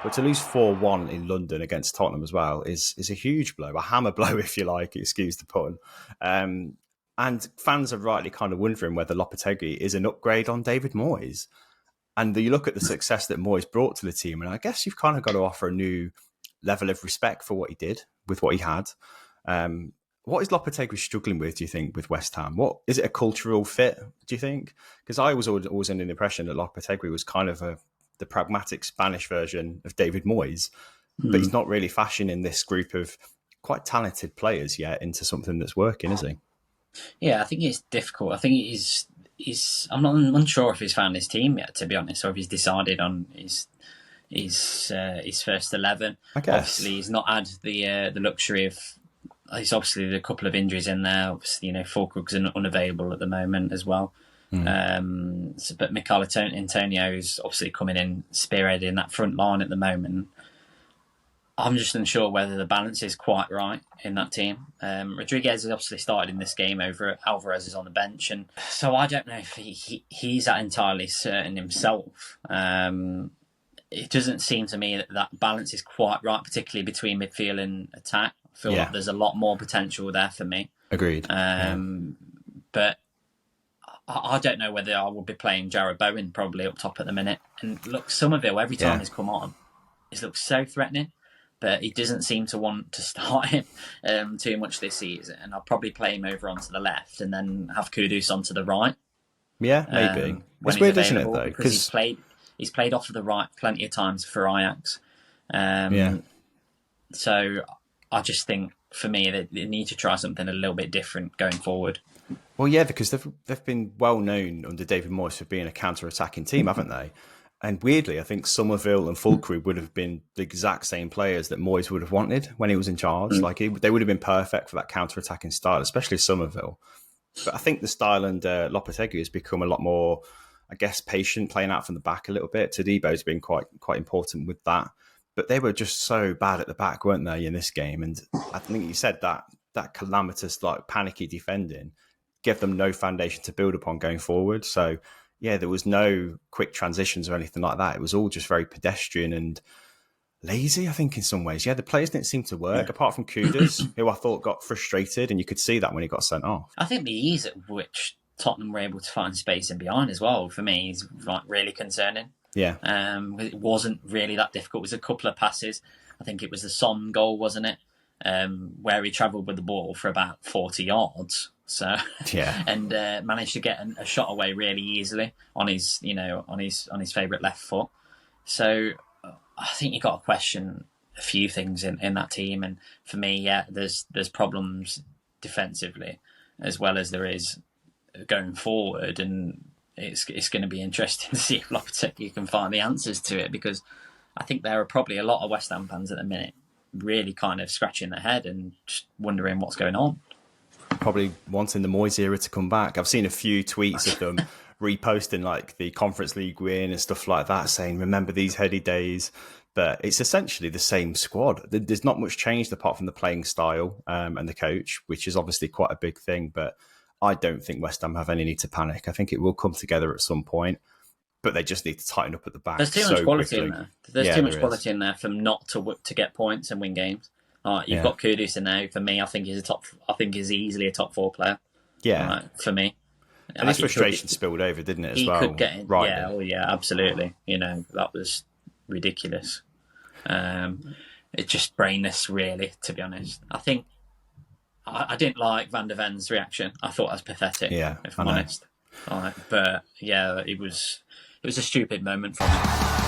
But to lose 4-1 in London against Tottenham as well is a huge blow, a hammer blow, if you like, excuse the pun. And fans are rightly kind of wondering whether Lopetegui is an upgrade on David Moyes. And you look at the success that Moyes brought to the team, and I guess you've kind of got to offer a new level of respect for what he did with what he had. What is Lopetegui struggling with, do you think, with West Ham? What is it, a cultural fit, do you think? Because I was always under the impression that Lopetegui was kind of the pragmatic Spanish version of David Moyes, but he's not really fashioning this group of quite talented players yet into something that's working, is he? Yeah, I think it's difficult. I think I'm not unsure if he's found his team yet, to be honest, or if he's decided on his first 11. I guess. Obviously, he's not had the luxury of. He's obviously a couple of injuries in there. Obviously, Fulkrug's unavailable at the moment as well. But Mikel Antonio is obviously coming in, spearheading that front line at the moment. I'm just unsure whether the balance is quite right in that team. Rodriguez has obviously started in this game over Alvarez is on the bench, and so I don't know if he's that entirely certain himself. It doesn't seem to me that balance is quite right, particularly between midfield and attack. I feel like there's a lot more potential there for me. Agreed. But I don't know whether I will be playing Jarrod Bowen probably up top at the minute. And look, Somerville, every time he's come on, he looks so threatening. But he doesn't seem to want to start him too much this season. And I'll probably play him over onto the left and then have Kudus onto the right. Yeah, maybe. It's weird, isn't it, though? Because he's played off to the right plenty of times for Ajax. So I just think, for me, they need to try something a little bit different going forward. Well, yeah, because they've been well known under David Moyes for being a counter-attacking team, haven't they? And weirdly, I think Somerville and Fulkrug would have been the exact same players that Moyes would have wanted when he was in charge. They would have been perfect for that counter-attacking style, especially Somerville. But I think the style under Lopetegui has become a lot more, I guess, patient, playing out from the back a little bit. Tadebo's been quite important with that. But they were just so bad at the back, weren't they, in this game? And I think you said that calamitous, panicky defending gave them no foundation to build upon going forward. So, yeah, there was no quick transitions or anything like that. It was all just very pedestrian and lazy, I think, in some ways. Yeah, the players didn't seem to work, apart from Kudus, who I thought got frustrated, and you could see that when he got sent off. I think the ease at which Tottenham were able to find space in behind as well, for me, is really concerning. Yeah. It wasn't really that difficult. It was a couple of passes. I think it was the Son goal, wasn't it? Where he travelled with the ball for about 40 yards. So and managed to get a shot away really easily on his favourite left foot. So I think you got to question a few things in that team. And for me, there's problems defensively as well as there is going forward. And it's going to be interesting to see if Lopetegui can find the answers to it, because I think there are probably a lot of West Ham fans at the minute really kind of scratching their head and just wondering what's going on. Probably wanting the Moyes era to come back. I've seen a few tweets of them reposting the Conference League win and stuff like that, saying, remember these heady days. But it's essentially the same squad. There's not much changed apart from the playing style and the coach, which is obviously quite a big thing. But I don't think West Ham have any need to panic. I think it will come together at some point, but they just need to tighten up at the back. There's too much quality in there. There's too much quality in there for them not to get points and win games. You've got Kudus in there. For me, I think he's easily a top 4 player. Yeah, for me. And his frustration spilled over, didn't it? As well, could get in. Right? Absolutely. That was ridiculous. It's just brainless, really. To be honest, I think I didn't like Van der Ven's reaction. I thought that was pathetic. Yeah, if I'm honest. But yeah, it was a stupid moment for me.